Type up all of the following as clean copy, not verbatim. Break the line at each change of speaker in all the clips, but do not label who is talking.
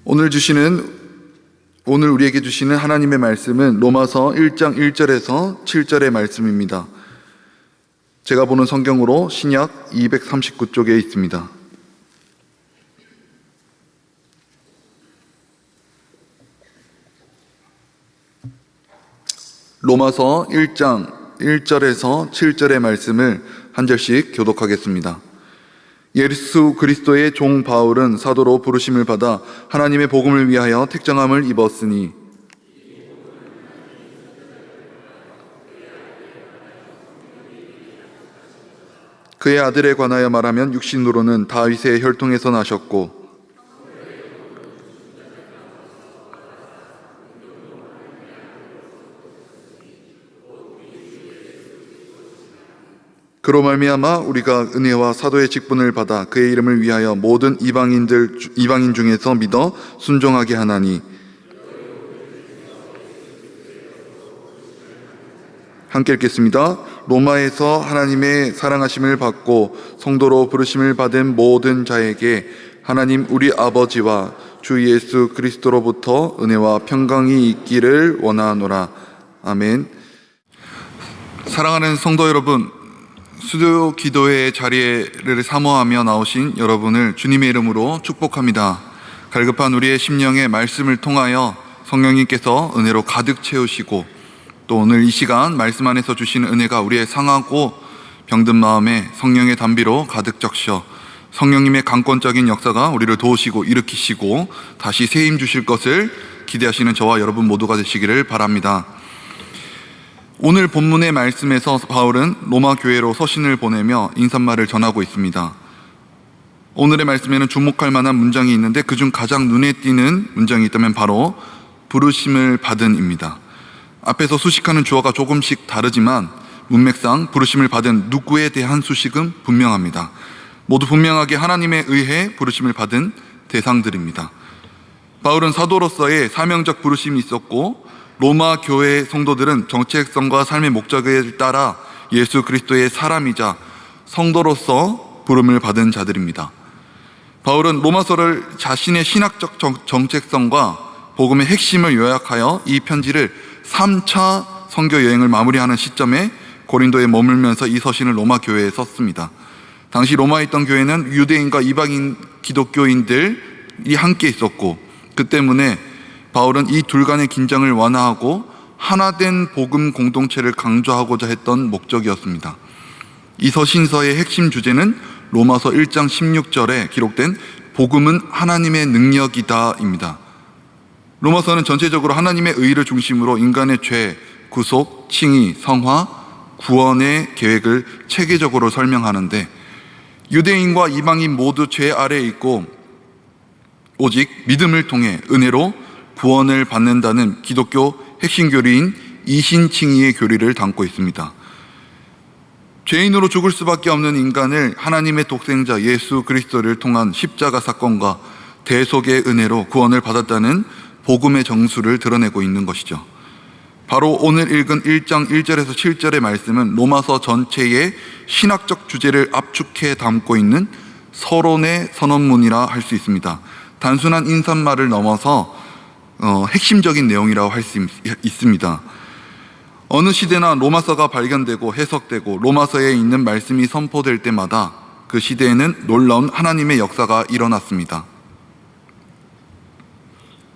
오늘 우리에게 주시는 하나님의 말씀은 로마서 1장 1절에서 7절의 말씀입니다. 제가 보는 성경으로 신약 239쪽에 있습니다. 로마서 1장 1절에서 7절의 말씀을 한 절씩 교독하겠습니다. 예수 그리스도의 종 바울은 사도로 부르심을 받아 하나님의 복음을 위하여 택정함을 입었으니 그의 아들에 관하여 말하면 육신으로는 다윗의 혈통에서 나셨고 그로 말미암아 우리가 은혜와 사도의 직분을 받아 그의 이름을 위하여 모든 이방인 중에서 믿어 순종하게 하나니 함께 읽겠습니다. 로마에서 하나님의 사랑하심을 받고 성도로 부르심을 받은 모든 자에게 하나님 우리 아버지와 주 예수 그리스도로부터 은혜와 평강이 있기를 원하노라. 아멘. 사랑하는 성도 여러분, 수요 기도회의 자리를 사모하며 나오신 여러분을 주님의 이름으로 축복합니다. 갈급한 우리의 심령의 말씀을 통하여 성령님께서 은혜로 가득 채우시고 또 오늘 이 시간 말씀 안에서 주시는 은혜가 우리의 상하고 병든 마음에 성령의 단비로 가득 적셔 성령님의 강권적인 역사가 우리를 도우시고 일으키시고 다시 새 힘 주실 것을 기대하시는 저와 여러분 모두가 되시기를 바랍니다. 오늘 본문의 말씀에서 바울은 로마 교회로 서신을 보내며 인사말을 전하고 있습니다. 오늘의 말씀에는 주목할 만한 문장이 있는데 그중 가장 눈에 띄는 문장이 있다면 바로 부르심을 받은입니다. 앞에서 수식하는 주어가 조금씩 다르지만 문맥상 부르심을 받은 누구에 대한 수식은 분명합니다. 모두 분명하게 하나님에 의해 부르심을 받은 대상들입니다. 바울은 사도로서의 사명적 부르심이 있었고 로마 교회 성도들은 정체성과 삶의 목적에 따라 예수 그리스도의 사람이자 성도로서 부름을 받은 자들입니다. 바울은 로마서를 자신의 신학적 정체성과 복음의 핵심을 요약하여 이 편지를 3차 선교 여행을 마무리하는 시점에 고린도에 머물면서 이 서신을 로마 교회에 썼습니다. 당시 로마에 있던 교회는 유대인과 이방인 기독교인들이 함께 있었고 그 때문에 바울은 이 둘 간의 긴장을 완화하고 하나된 복음 공동체를 강조하고자 했던 목적이었습니다. 이 서신서의 핵심 주제는 로마서 1장 16절에 기록된 복음은 하나님의 능력이다입니다. 로마서는 전체적으로 하나님의 의를 중심으로 인간의 죄, 구속, 칭의, 성화, 구원의 계획을 체계적으로 설명하는데 유대인과 이방인 모두 죄 아래에 있고 오직 믿음을 통해 은혜로 구원을 받는다는 기독교 핵심 교리인 이신칭의의 교리를 담고 있습니다. 죄인으로 죽을 수밖에 없는 인간을 하나님의 독생자 예수 그리스도를 통한 십자가 사건과 대속의 은혜로 구원을 받았다는 복음의 정수를 드러내고 있는 것이죠. 바로 오늘 읽은 1장 1절에서 7절의 말씀은 로마서 전체의 신학적 주제를 압축해 담고 있는 서론의 선언문이라 할 수 있습니다. 단순한 인사말을 넘어서 핵심적인 내용이라고 할 수 있습니다. 어느 시대나 로마서가 발견되고 해석되고 로마서에 있는 말씀이 선포될 때마다 그 시대에는 놀라운 하나님의 역사가 일어났습니다.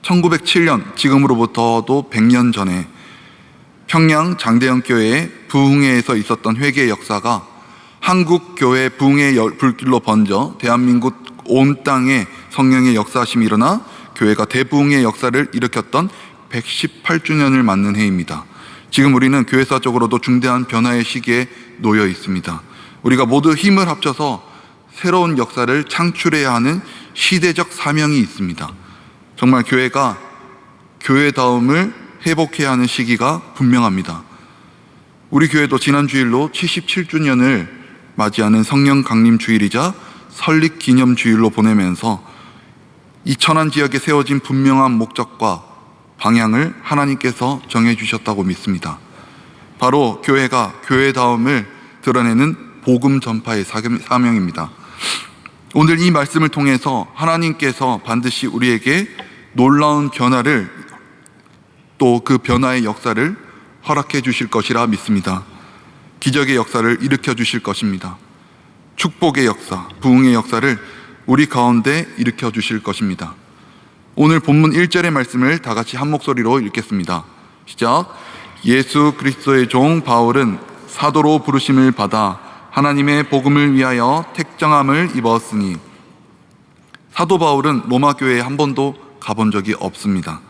1907년, 지금으로부터도 100년 전에 평양 장대영교회의 부흥회에서 있었던 회개의 역사가 한국교회 부흥의 불길로 번져 대한민국 온 땅에 성령의 역사하심이 일어나 교회가 대부흥의 역사를 일으켰던 118주년을 맞는 해입니다. 지금 우리는 교회사적으로도 중대한 변화의 시기에 놓여 있습니다. 우리가 모두 힘을 합쳐서 새로운 역사를 창출해야 하는 시대적 사명이 있습니다. 정말 교회가 교회다움을 회복해야 하는 시기가 분명합니다. 우리 교회도 지난 주일로 77주년을 맞이하는 성령 강림 주일이자 설립 기념 주일로 보내면서 이 천안 지역에 세워진 분명한 목적과 방향을 하나님께서 정해주셨다고 믿습니다. 바로 교회가 교회다움을 드러내는 복음 전파의 사명입니다. 오늘 이 말씀을 통해서 하나님께서 반드시 우리에게 놀라운 변화를, 또 그 변화의 역사를 허락해 주실 것이라 믿습니다. 기적의 역사를 일으켜 주실 것입니다. 축복의 역사, 부흥의 역사를 우리 가운데 일으켜 주실 것입니다. 오늘 본문 1절의 말씀을 다 같이 한 목소리로 읽겠습니다. 시작. 예수 그리스도의 종 바울은 사도로 부르심을 받아 하나님의 복음을 위하여 택정함을 입었으니. 사도 바울은 로마 교회에 한 번도 가본 적이 없습니다.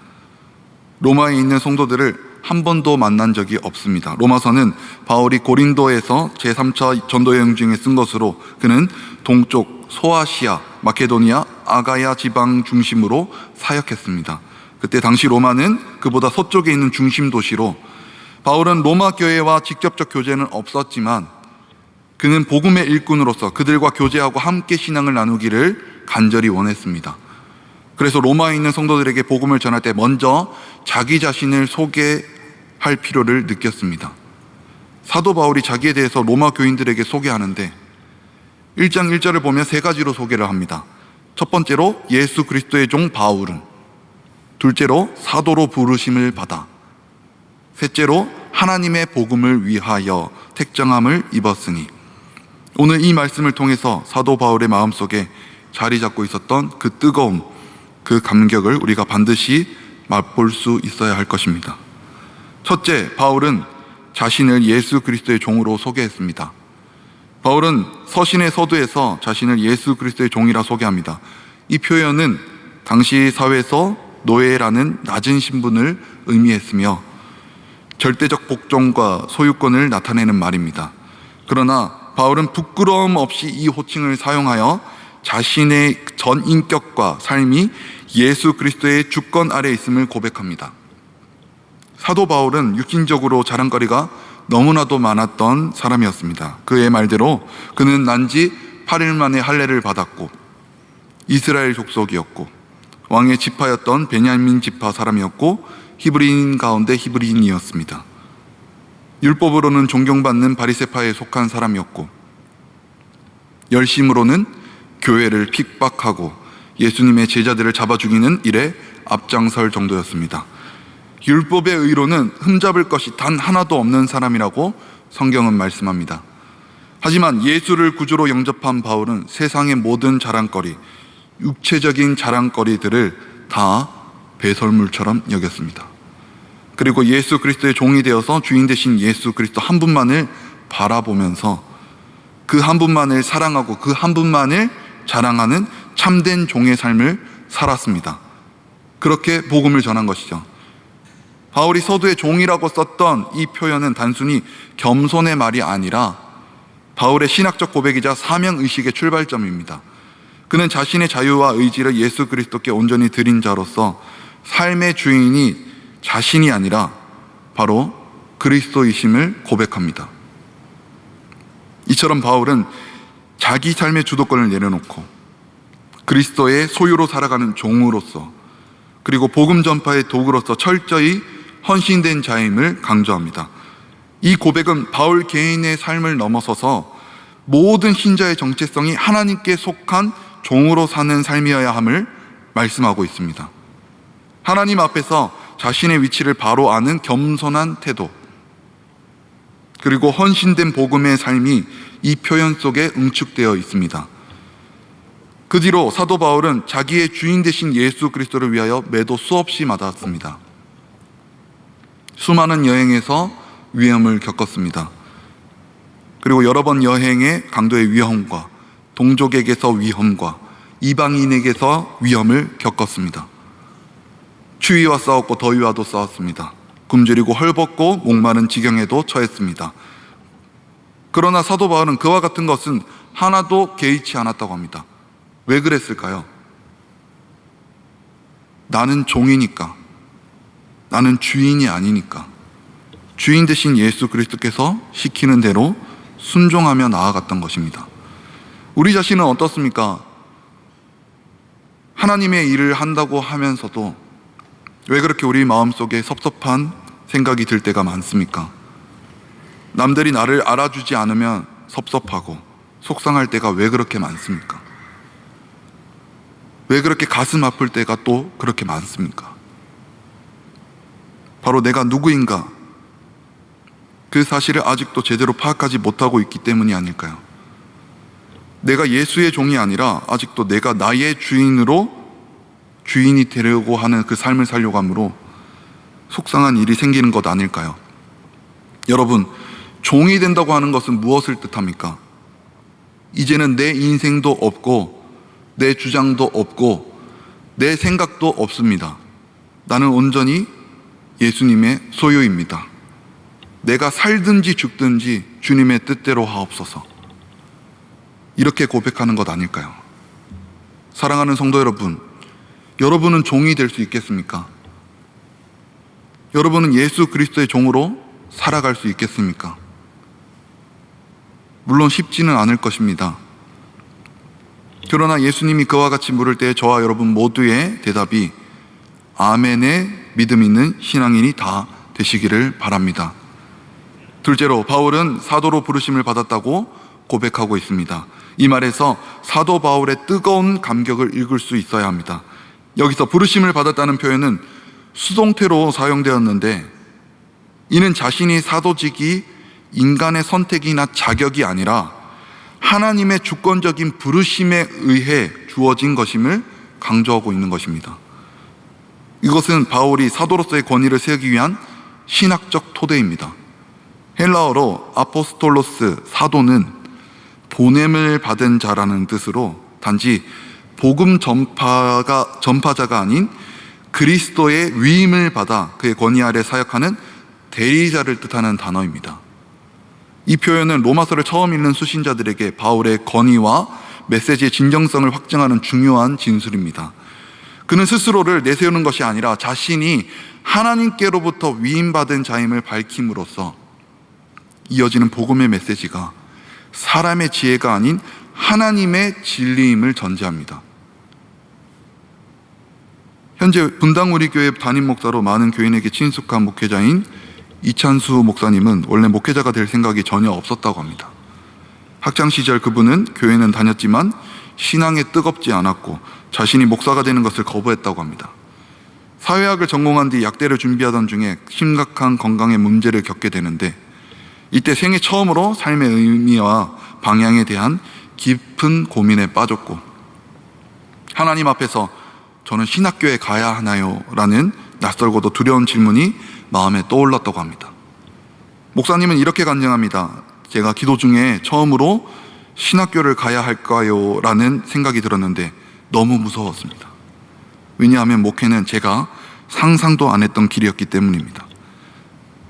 로마에 있는 성도들을 한 번도 만난 적이 없습니다. 로마서는 바울이 고린도에서 제3차 전도 여행 중에 쓴 것으로 그는 동쪽 소아시아, 마케도니아, 아가야 지방 중심으로 사역했습니다. 그때 당시 로마는 그보다 서쪽에 있는 중심 도시로, 바울은 로마 교회와 직접적 교제는 없었지만 그는 복음의 일꾼으로서 그들과 교제하고 함께 신앙을 나누기를 간절히 원했습니다. 그래서 로마에 있는 성도들에게 복음을 전할 때 먼저 자기 자신을 소개할 필요를 느꼈습니다. 사도 바울이 자기에 대해서 로마 교인들에게 소개하는데 1장 1절을 보면 세 가지로 소개를 합니다. 첫 번째로 예수 그리스도의 종 바울은, 둘째로 사도로 부르심을 받아, 셋째로 하나님의 복음을 위하여 택정함을 입었으니. 오늘 이 말씀을 통해서 사도 바울의 마음속에 자리 잡고 있었던 그 뜨거움, 그 감격을 우리가 반드시 맛볼 수 있어야 할 것입니다. 첫째, 바울은 자신을 예수 그리스도의 종으로 소개했습니다. 바울은 서신의 서두에서 자신을 예수 그리스도의 종이라 소개합니다. 이 표현은 당시 사회에서 노예라는 낮은 신분을 의미했으며 절대적 복종과 소유권을 나타내는 말입니다. 그러나 바울은 부끄러움 없이 이 호칭을 사용하여 자신의 전 인격과 삶이 예수 그리스도의 주권 아래 있음을 고백합니다. 사도 바울은 육신적으로 자랑거리가 너무나도 많았던 사람이었습니다. 그의 말대로 그는 난지 8일 만에 할례를 받았고 이스라엘 족속이었고 왕의 지파였던 베냐민 지파 사람이었고 히브리인 가운데 히브리인이었습니다. 율법으로는 존경받는 바리새파에 속한 사람이었고 열심으로는 교회를 핍박하고 예수님의 제자들을 잡아 죽이는 일에 앞장설 정도였습니다. 율법의 의로는 흠잡을 것이 단 하나도 없는 사람이라고 성경은 말씀합니다. 하지만 예수를 구주로 영접한 바울은 세상의 모든 자랑거리, 육체적인 자랑거리들을 다 배설물처럼 여겼습니다. 그리고 예수 그리스도의 종이 되어서 주인 되신 예수 그리스도 한 분만을 바라보면서 그 한 분만을 사랑하고 그 한 분만을 자랑하는 참된 종의 삶을 살았습니다. 그렇게 복음을 전한 것이죠. 바울이 서두에 종이라고 썼던 이 표현은 단순히 겸손의 말이 아니라 바울의 신학적 고백이자 사명의식의 출발점입니다. 그는 자신의 자유와 의지를 예수 그리스도께 온전히 드린 자로서 삶의 주인이 자신이 아니라 바로 그리스도이심을 고백합니다. 이처럼 바울은 자기 삶의 주도권을 내려놓고 그리스도의 소유로 살아가는 종으로서, 그리고 복음 전파의 도구로서 철저히 헌신된 자임을 강조합니다. 이 고백은 바울 개인의 삶을 넘어서서 모든 신자의 정체성이 하나님께 속한 종으로 사는 삶이어야 함을 말씀하고 있습니다. 하나님 앞에서 자신의 위치를 바로 아는 겸손한 태도, 그리고 헌신된 복음의 삶이 이 표현 속에 응축되어 있습니다. 그 뒤로 사도 바울은 자기의 주인 되신 예수 그리스도를 위하여 매도 수없이 맞았습니다. 수많은 여행에서 위험을 겪었습니다. 그리고 여러 번 여행의 강도의 위험과 동족에게서 위험과 이방인에게서 위험을 겪었습니다. 추위와 싸웠고 더위와도 싸웠습니다. 굶주리고 헐벗고 목마른 지경에도 처했습니다. 그러나 사도 바울은 그와 같은 것은 하나도 개의치 않았다고 합니다. 왜 그랬을까요? 나는 종이니까, 나는 주인이 아니니까, 주인 되신 예수 그리스도께서 시키는 대로 순종하며 나아갔던 것입니다. 우리 자신은 어떻습니까? 하나님의 일을 한다고 하면서도 왜 그렇게 우리 마음속에 섭섭한 생각이 들 때가 많습니까? 남들이 나를 알아주지 않으면 섭섭하고 속상할 때가 왜 그렇게 많습니까? 왜 그렇게 가슴 아플 때가 또 그렇게 많습니까? 바로 내가 누구인가, 그 사실을 아직도 제대로 파악하지 못하고 있기 때문이 아닐까요? 내가 예수의 종이 아니라 아직도 내가 나의 주인이 되려고 하는 그 삶을 살려고 함으로 속상한 일이 생기는 것 아닐까요? 여러분, 종이 된다고 하는 것은 무엇을 뜻합니까? 이제는 내 인생도 없고 내 주장도 없고 내 생각도 없습니다. 나는 온전히 예수님의 소유입니다. 내가 살든지 죽든지 주님의 뜻대로 하옵소서. 이렇게 고백하는 것 아닐까요? 사랑하는 성도 여러분, 여러분은 종이 될 수 있겠습니까? 여러분은 예수 그리스도의 종으로 살아갈 수 있겠습니까? 물론 쉽지는 않을 것입니다. 그러나 예수님이 그와 같이 물을 때 저와 여러분 모두의 대답이 아멘의 믿음 있는 신앙인이 다 되시기를 바랍니다. 둘째로, 바울은 사도로 부르심을 받았다고 고백하고 있습니다. 이 말에서 사도 바울의 뜨거운 감격을 읽을 수 있어야 합니다. 여기서 부르심을 받았다는 표현은 수동태로 사용되었는데, 이는 자신이 사도직이 인간의 선택이나 자격이 아니라 하나님의 주권적인 부르심에 의해 주어진 것임을 강조하고 있는 것입니다. 이것은 바울이 사도로서의 권위를 세우기 위한 신학적 토대입니다. 헬라어로 아포스톨로스, 사도는 보냄을 받은 자라는 뜻으로 단지 복음 전파자가 아닌 그리스도의 위임을 받아 그의 권위 아래 사역하는 대리자를 뜻하는 단어입니다. 이 표현은 로마서를 처음 읽는 수신자들에게 바울의 권위와 메시지의 진정성을 확증하는 중요한 진술입니다. 그는 스스로를 내세우는 것이 아니라 자신이 하나님께로부터 위임받은 자임을 밝힘으로써 이어지는 복음의 메시지가 사람의 지혜가 아닌 하나님의 진리임을 전제합니다. 현재 분당 우리 교회 담임 목사로 많은 교인에게 친숙한 목회자인 이찬수 목사님은 원래 목회자가 될 생각이 전혀 없었다고 합니다. 학창시절 그분은 교회는 다녔지만 신앙에 뜨겁지 않았고 자신이 목사가 되는 것을 거부했다고 합니다. 사회학을 전공한 뒤 약대를 준비하던 중에 심각한 건강의 문제를 겪게 되는데, 이때 생애 처음으로 삶의 의미와 방향에 대한 깊은 고민에 빠졌고, 하나님 앞에서 저는 신학교에 가야 하나요? 라는 낯설고도 두려운 질문이 마음에 떠올랐다고 합니다. 목사님은 이렇게 간증합니다. 제가 기도 중에 처음으로 신학교를 가야 할까요? 라는 생각이 들었는데 너무 무서웠습니다. 왜냐하면 목회는 제가 상상도 안 했던 길이었기 때문입니다.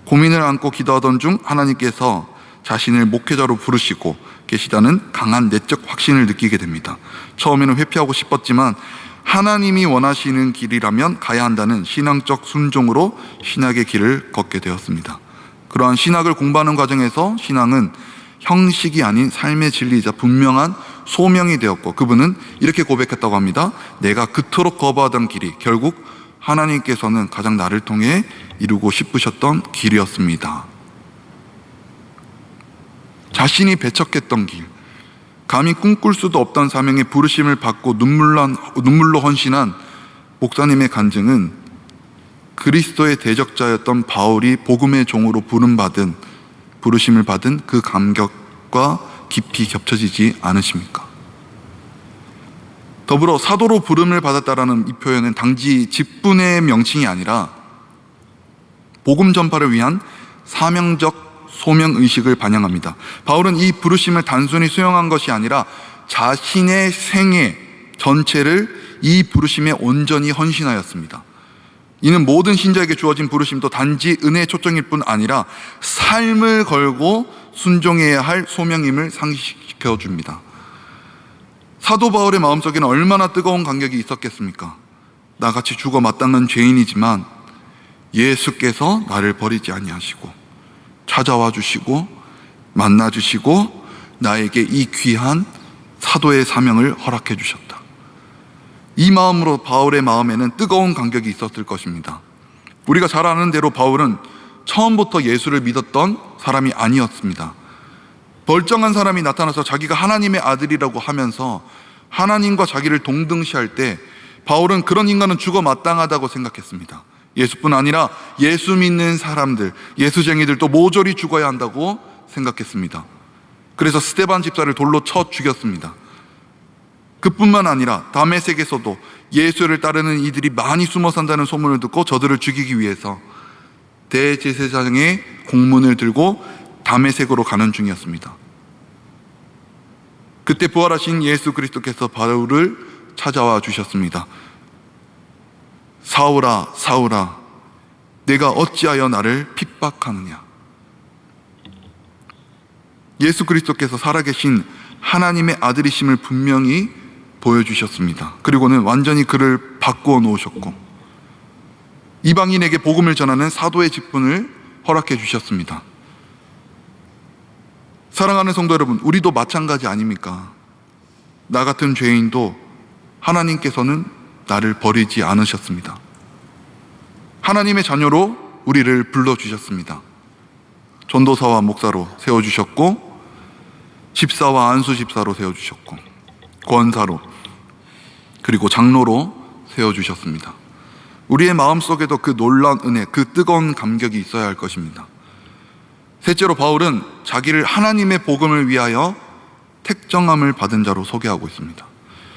고민을 안고 기도하던 중 하나님께서 자신을 목회자로 부르시고 계시다는 강한 내적 확신을 느끼게 됩니다. 처음에는 회피하고 싶었지만 하나님이 원하시는 길이라면 가야 한다는 신앙적 순종으로 신학의 길을 걷게 되었습니다. 그러한 신학을 공부하는 과정에서 신앙은 형식이 아닌 삶의 진리이자 분명한 소명이 되었고, 그분은 이렇게 고백했다고 합니다. 내가 그토록 거부하던 길이 결국 하나님께서는 가장 나를 통해 이루고 싶으셨던 길이었습니다. 자신이 배척했던 길, 감히 꿈꿀 수도 없던 사명의 부르심을 받고 눈물로 헌신한 목사님의 간증은 그리스도의 대적자였던 바울이 복음의 종으로 부르심을 받은 그 감격과 깊이 겹쳐지지 않으십니까? 더불어 사도로 부름을 받았다라는 이 표현은 단지 직분의 명칭이 아니라 복음 전파를 위한 사명적 소명의식을 반영합니다. 바울은 이 부르심을 단순히 수용한 것이 아니라 자신의 생애 전체를 이 부르심에 온전히 헌신하였습니다. 이는 모든 신자에게 주어진 부르심도 단지 은혜의 초청일 뿐 아니라 삶을 걸고 순종해야 할 소명임을 상기시켜 줍니다. 사도 바울의 마음속에는 얼마나 뜨거운 감격이 있었겠습니까? 나같이 죽어 마땅한 죄인이지만 예수께서 나를 버리지 아니하시고 찾아와 주시고 만나 주시고 나에게 이 귀한 사도의 사명을 허락해 주셨다. 이 마음으로 바울의 마음에는 뜨거운 감격이 있었을 것입니다. 우리가 잘 아는 대로 바울은 처음부터 예수를 믿었던 사람이 아니었습니다. 멀쩡한 사람이 나타나서 자기가 하나님의 아들이라고 하면서 하나님과 자기를 동등시할 때 바울은 그런 인간은 죽어 마땅하다고 생각했습니다. 예수뿐 아니라 예수 믿는 사람들, 예수쟁이들도 모조리 죽어야 한다고 생각했습니다. 그래서 스데반 집사를 돌로 쳐 죽였습니다. 그뿐만 아니라 다메섹에서도 예수를 따르는 이들이 많이 숨어 산다는 소문을 듣고 저들을 죽이기 위해서 대제사장의 공문을 들고 다메섹으로 가는 중이었습니다. 그때 부활하신 예수 그리스도께서 바울을 찾아와 주셨습니다. 사울아, 사울아, 내가 어찌하여 나를 핍박하느냐. 예수 그리스도께서 살아계신 하나님의 아들이심을 분명히 보여주셨습니다. 그리고는 완전히 그를 바꾸어 놓으셨고 이방인에게 복음을 전하는 사도의 직분을 허락해 주셨습니다. 사랑하는 성도 여러분, 우리도 마찬가지 아닙니까? 나 같은 죄인도 하나님께서는 나를 버리지 않으셨습니다. 하나님의 자녀로 우리를 불러주셨습니다. 전도사와 목사로 세워주셨고 집사와 안수 집사로 세워주셨고 권사로 그리고 장로로 세워주셨습니다. 우리의 마음속에도 그 놀라운 은혜, 그 뜨거운 감격이 있어야 할 것입니다. 셋째로 바울은 자기를 하나님의 복음을 위하여 택정함을 받은 자로 소개하고 있습니다.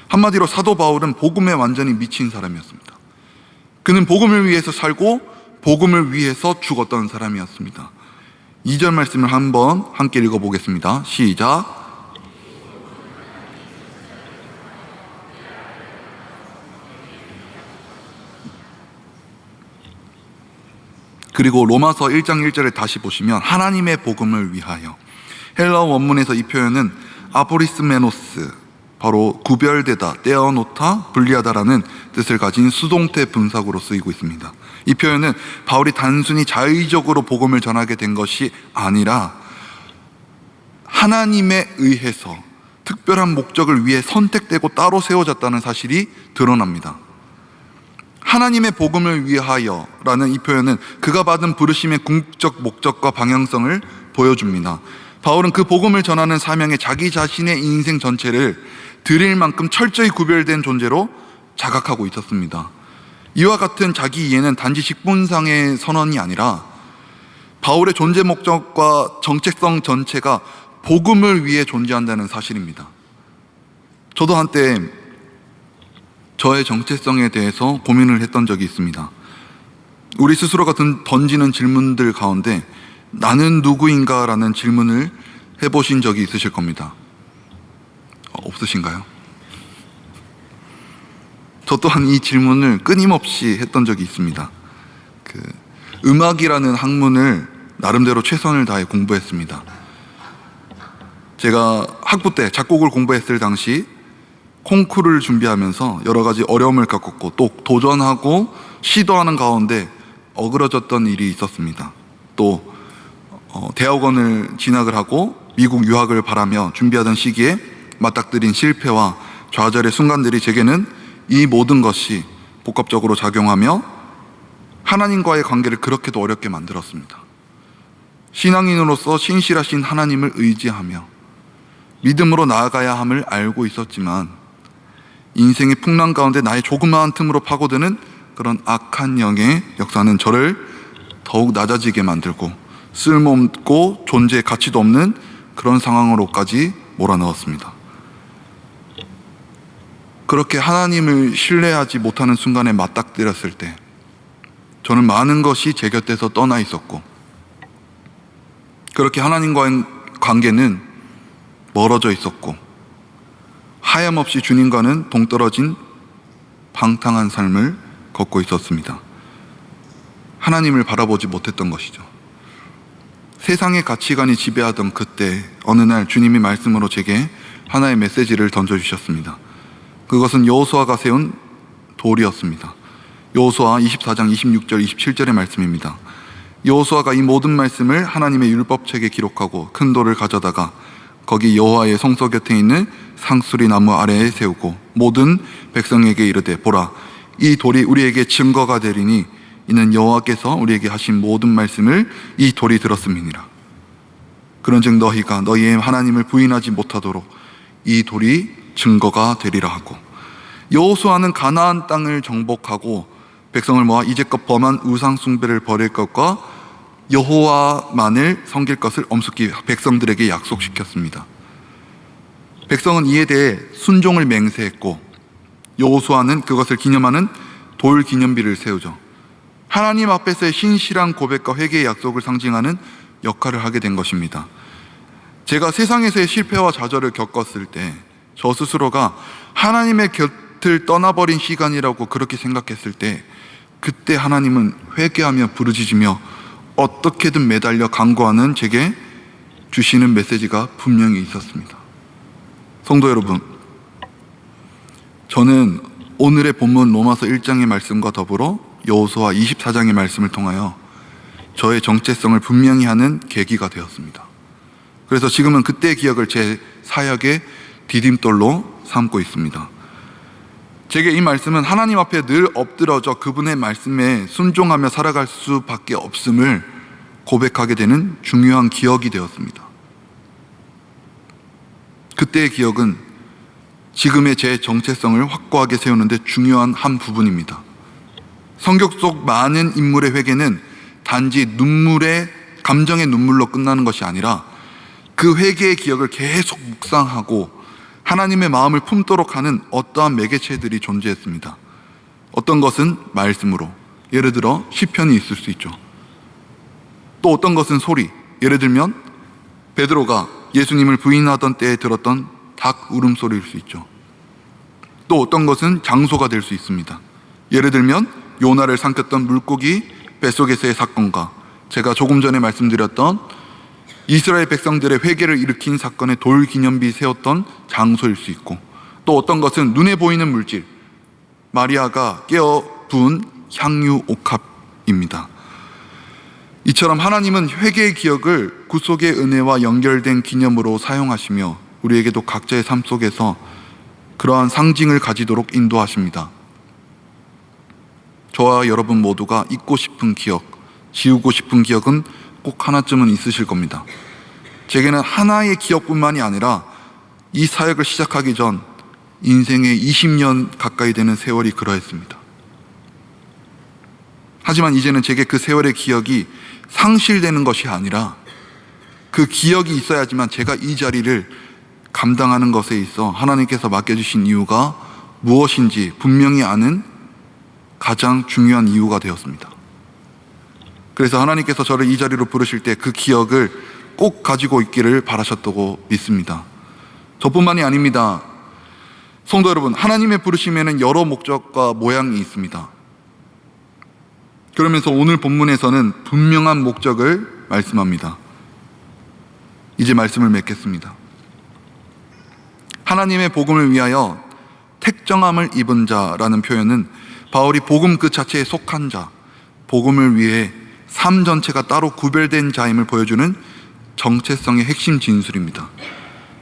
한마디로 사도 바울은 복음에 완전히 미친 사람이었습니다. 그는 복음을 위해서 살고 복음을 위해서 죽었던 사람이었습니다. 2절 말씀을 한번 함께 읽어보겠습니다. 시작. 그리고 로마서 1장 1절을 다시 보시면 하나님의 복음을 위하여, 헬라어 원문에서 이 표현은 아포리스메노스, 바로 구별되다, 떼어놓다, 분리하다라는 뜻을 가진 수동태 분사구로 쓰이고 있습니다. 이 표현은 바울이 단순히 자의적으로 복음을 전하게 된 것이 아니라 하나님에 의해서 특별한 목적을 위해 선택되고 따로 세워졌다는 사실이 드러납니다. 하나님의 복음을 위하여라는 이 표현은 그가 받은 부르심의 궁극적 목적과 방향성을 보여줍니다. 바울은 그 복음을 전하는 사명에 자기 자신의 인생 전체를 드릴 만큼 철저히 구별된 존재로 자각하고 있었습니다. 이와 같은 자기 이해는 단지 직분상의 선언이 아니라 바울의 존재 목적과 정체성 전체가 복음을 위해 존재한다는 사실입니다. 저도 한때 저의 정체성에 대해서 고민을 했던 적이 있습니다. 우리 스스로가 던지는 질문들 가운데 나는 누구인가? 라는 질문을 해보신 적이 있으실 겁니다. 없으신가요? 저 또한 이 질문을 끊임없이 했던 적이 있습니다. 음악이라는 학문을 나름대로 최선을 다해 공부했습니다. 제가 학부 때 작곡을 공부했을 당시 콩쿠르를 준비하면서 여러 가지 어려움을 겪었고 또 도전하고 시도하는 가운데 어그러졌던 일이 있었습니다. 또 대학원을 진학을 하고 미국 유학을 바라며 준비하던 시기에 맞닥뜨린 실패와 좌절의 순간들이 제게는 이 모든 것이 복합적으로 작용하며 하나님과의 관계를 그렇게도 어렵게 만들었습니다. 신앙인으로서 신실하신 하나님을 의지하며 믿음으로 나아가야 함을 알고 있었지만 인생의 풍랑 가운데 나의 조그마한 틈으로 파고드는 그런 악한 영의 역사는 저를 더욱 낮아지게 만들고 쓸모없고 존재의 가치도 없는 그런 상황으로까지 몰아넣었습니다. 그렇게 하나님을 신뢰하지 못하는 순간에 맞닥뜨렸을 때 저는 많은 것이 제 곁에서 떠나 있었고 그렇게 하나님과의 관계는 멀어져 있었고 하염없이 주님과는 동떨어진 방탕한 삶을 걷고 있었습니다. 하나님을 바라보지 못했던 것이죠. 세상의 가치관이 지배하던 그때 어느 날 주님이 말씀으로 제게 하나의 메시지를 던져주셨습니다. 그것은 여호수아가 세운 돌이었습니다. 여호수아 24장 26절 27절의 말씀입니다. 여호수아가 이 모든 말씀을 하나님의 율법책에 기록하고 큰 돌을 가져다가 거기 여호와의 성소 곁에 있는 상수리 나무 아래에 세우고 모든 백성에게 이르되 보라 이 돌이 우리에게 증거가 되리니 이는 여호와께서 우리에게 하신 모든 말씀을 이 돌이 들었음이니라. 그런즉 너희가 너희의 하나님을 부인하지 못하도록 이 돌이 증거가 되리라 하고, 여호수아는 가나안 땅을 정복하고 백성을 모아 이제껏 범한 우상 숭배를 버릴 것과 여호와만을 섬길 것을 엄숙히 백성들에게 약속시켰습니다. 백성은 이에 대해 순종을 맹세했고, 여호수아는 그것을 기념하는 돌 기념비를 세우죠. 하나님 앞에서의 신실한 고백과 회개의 약속을 상징하는 역할을 하게 된 것입니다. 제가 세상에서의 실패와 좌절을 겪었을 때 저 스스로가 하나님의 곁을 떠나버린 시간이라고 그렇게 생각했을 때, 그때 하나님은 회개하며 부르짖으며 어떻게든 매달려 간구하는 제게 주시는 메시지가 분명히 있었습니다. 성도 여러분, 저는 오늘의 본문 로마서 1장의 말씀과 더불어 여호수아 24장의 말씀을 통하여 저의 정체성을 분명히 하는 계기가 되었습니다. 그래서 지금은 그때의 기억을 제 사역의 디딤돌로 삼고 있습니다. 제게 이 말씀은 하나님 앞에 늘 엎드러져 그분의 말씀에 순종하며 살아갈 수밖에 없음을 고백하게 되는 중요한 기억이 되었습니다. 그때의 기억은 지금의 제 정체성을 확고하게 세우는데 중요한 한 부분입니다. 성경 속 많은 인물의 회개는 단지 감정의 눈물로 끝나는 것이 아니라 그 회개의 기억을 계속 묵상하고 하나님의 마음을 품도록 하는 어떠한 매개체들이 존재했습니다. 어떤 것은 말씀으로, 예를 들어 시편이 있을 수 있죠. 또 어떤 것은 소리, 예를 들면 베드로가 예수님을 부인하던 때에 들었던 닭 울음소리일 수 있죠. 또 어떤 것은 장소가 될 수 있습니다. 예를 들면 요나를 삼켰던 물고기 뱃속에서의 사건과 제가 조금 전에 말씀드렸던 이스라엘 백성들의 회개를 일으킨 사건의 돌 기념비 세웠던 장소일 수 있고, 또 어떤 것은 눈에 보이는 물질, 마리아가 깨어 부은 향유 옥합입니다. 이처럼 하나님은 회개의 기억을 구속의 은혜와 연결된 기념으로 사용하시며 우리에게도 각자의 삶 속에서 그러한 상징을 가지도록 인도하십니다. 저와 여러분 모두가 잊고 싶은 기억, 지우고 싶은 기억은 꼭 하나쯤은 있으실 겁니다. 제게는 하나의 기억뿐만이 아니라 이 사역을 시작하기 전 인생의 20년 가까이 되는 세월이 그러했습니다. 하지만 이제는 제게 그 세월의 기억이 상실되는 것이 아니라 그 기억이 있어야지만 제가 이 자리를 감당하는 것에 있어 하나님께서 맡겨주신 이유가 무엇인지 분명히 아는 가장 중요한 이유가 되었습니다. 그래서 하나님께서 저를 이 자리로 부르실 때 그 기억을 꼭 가지고 있기를 바라셨다고 믿습니다. 저뿐만이 아닙니다. 성도 여러분, 하나님의 부르심에는 여러 목적과 모양이 있습니다. 그러면서 오늘 본문에서는 분명한 목적을 말씀합니다. 이제 말씀을 맺겠습니다. 하나님의 복음을 위하여 택정함을 입은 자라는 표현은 바울이 복음 그 자체에 속한 자, 복음을 위해 삶 전체가 따로 구별된 자임을 보여주는 정체성의 핵심 진술입니다.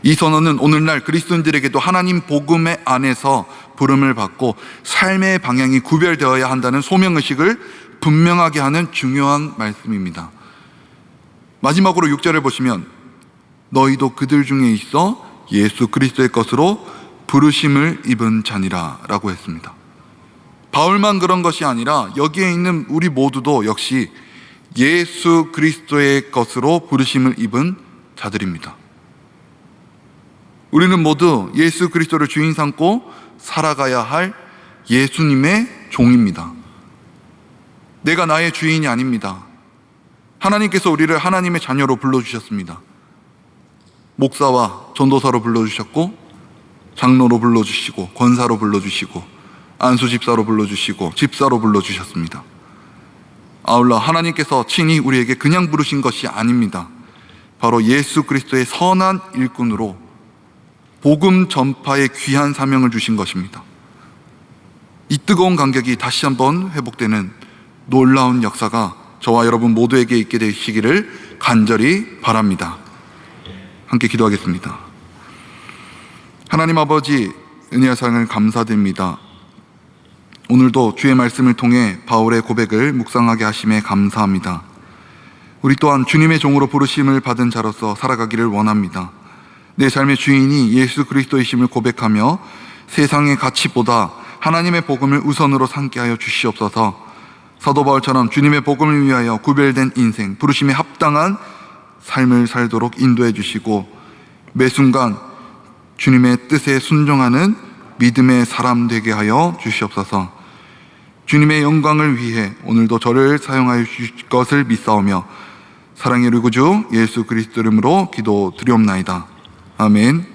이 선언은 오늘날 그리스도인들에게도 하나님 복음의 안에서 부름을 받고 삶의 방향이 구별되어야 한다는 소명의식을 분명하게 하는 중요한 말씀입니다. 마지막으로 6절을 보시면 너희도 그들 중에 있어 예수 그리스도의 것으로 부르심을 입은 자니라 라고 했습니다. 바울만 그런 것이 아니라 여기에 있는 우리 모두도 역시 예수 그리스도의 것으로 부르심을 입은 자들입니다. 우리는 모두 예수 그리스도를 주인 삼고 살아가야 할 예수님의 종입니다. 내가 나의 주인이 아닙니다. 하나님께서 우리를 하나님의 자녀로 불러주셨습니다. 목사와 전도사로 불러주셨고, 장로로 불러주시고, 권사로 불러주시고, 안수집사로 불러주시고, 집사로 불러주셨습니다. 아울러 하나님께서 친히 우리에게 그냥 부르신 것이 아닙니다. 바로 예수 그리스도의 선한 일꾼으로 복음 전파의 귀한 사명을 주신 것입니다. 이 뜨거운 감격이 다시 한번 회복되는 놀라운 역사가 저와 여러분 모두에게 있게 되시기를 간절히 바랍니다. 함께 기도하겠습니다. 하나님 아버지, 은혜와 사랑을 감사드립니다. 오늘도 주의 말씀을 통해 바울의 고백을 묵상하게 하심에 감사합니다. 우리 또한 주님의 종으로 부르심을 받은 자로서 살아가기를 원합니다. 내 삶의 주인이 예수 그리스도이심을 고백하며 세상의 가치보다 하나님의 복음을 우선으로 삼게 하여 주시옵소서. 사도 바울처럼 주님의 복음을 위하여 구별된 인생, 부르심에 합당한 삶을 살도록 인도해 주시고 매 순간 주님의 뜻에 순종하는 믿음의 사람 되게 하여 주시옵소서. 주님의 영광을 위해 오늘도 저를 사용하여 주실 것을 믿사오며 사랑의 우리 구주 예수 그리스도 이름으로 기도드리옵나이다. 아멘.